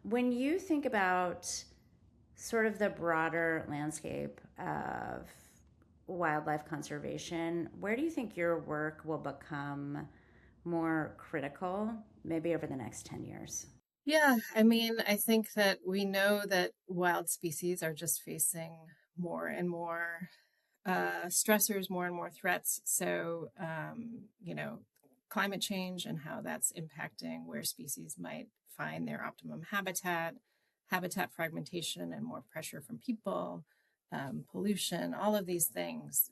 When you think about sort of the broader landscape of wildlife conservation, where do you think your work will become more critical, maybe over the next 10 years? Yeah, I mean, I think that we know that wild species are just facing more and more stressors, more and more threats. So, climate change and how that's impacting where species might find their optimum habitat, habitat fragmentation, and more pressure from people, pollution, all of these things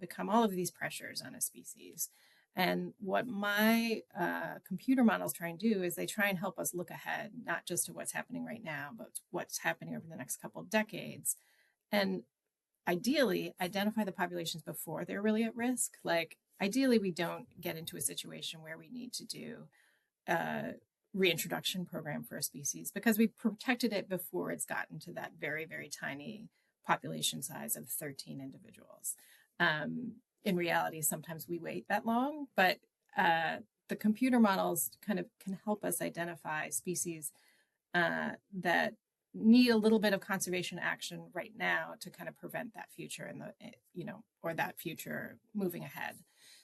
become all of these pressures on a species. And what my computer models try and do is they try and help us look ahead, not just to what's happening right now, but what's happening over the next couple of decades. And ideally, identify the populations before they're really at risk. Like, ideally, we don't get into a situation where we need to do a reintroduction program for a species because we protected it before it's gotten to that very, very tiny population size of 13 individuals. In reality, sometimes we wait that long, but the computer models kind of can help us identify species that need a little bit of conservation action right now to kind of prevent that future and or that future moving ahead.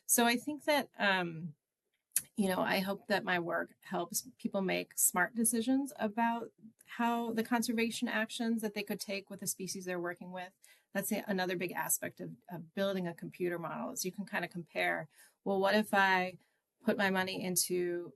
So I think that I hope that my work helps people make smart decisions about how the conservation actions that they could take with the species they're working with. That's another big aspect of building a computer model is you can kind of compare, well, what if I put my money into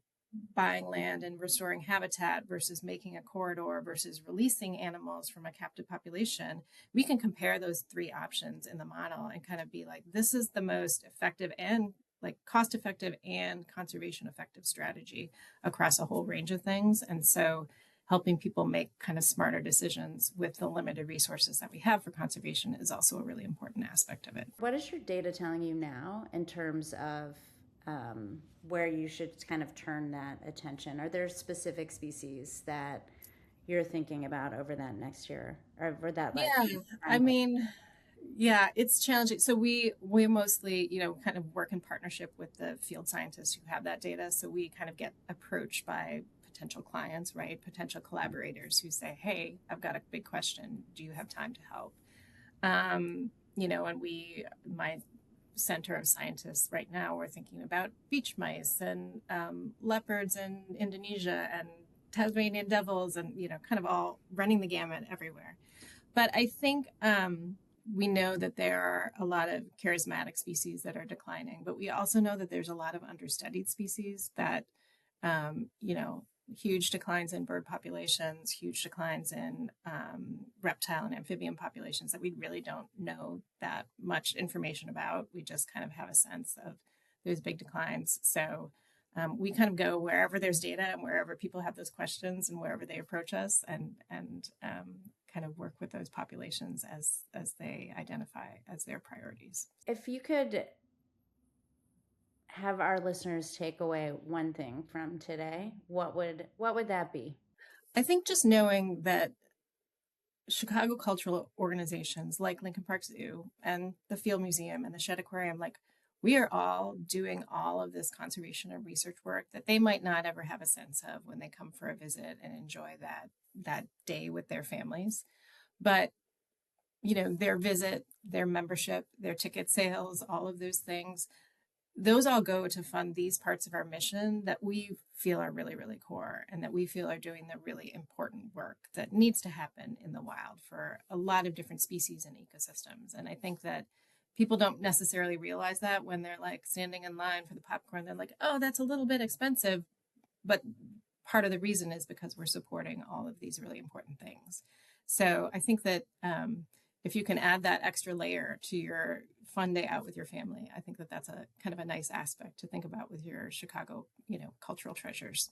buying land and restoring habitat versus making a corridor versus releasing animals from a captive population? We can compare those three options in the model and kind of be like, this is the most effective and like cost effective and conservation effective strategy across a whole range of things. And so helping people make kind of smarter decisions with the limited resources that we have for conservation is also a really important aspect of it. What is your data telling you now in terms of where you should kind of turn that attention? Are there specific species that you're thinking about over that next year or over that like Yeah, I mean, yeah, it's challenging. So we mostly, kind of work in partnership with the field scientists who have that data. So we kind of get approached by potential clients, right? Potential collaborators who say, "Hey, I've got a big question. Do you have time to help?" And my center of scientists right now, we're thinking about beach mice and leopards in Indonesia and Tasmanian devils, and kind of all running the gamut everywhere. But I think we know that there are a lot of charismatic species that are declining, but we also know that there's a lot of understudied species that, huge declines in bird populations, huge declines in reptile and amphibian populations that we really don't know that much information about. We just kind of have a sense of those big declines. So we kind of go wherever there's data and wherever people have those questions and wherever they approach us and kind of work with those populations as they identify as their priorities. If you could have our listeners take away one thing from today, what would that be? I think just knowing that Chicago cultural organizations like Lincoln Park Zoo and the Field Museum and the Shedd Aquarium, like we are all doing all of this conservation and research work that they might not ever have a sense of when they come for a visit and enjoy that day with their families. But their visit, their membership, their ticket sales, all of those things, those all go to fund these parts of our mission that we feel are really, really core and that we feel are doing the really important work that needs to happen in the wild for a lot of different species and ecosystems. And I think that people don't necessarily realize that when they're like standing in line for the popcorn, they're like, oh, that's a little bit expensive. But part of the reason is because we're supporting all of these really important things. So I think that if you can add that extra layer to your fun day out with your family, I think that that's a kind of a nice aspect to think about with your Chicago, cultural treasures.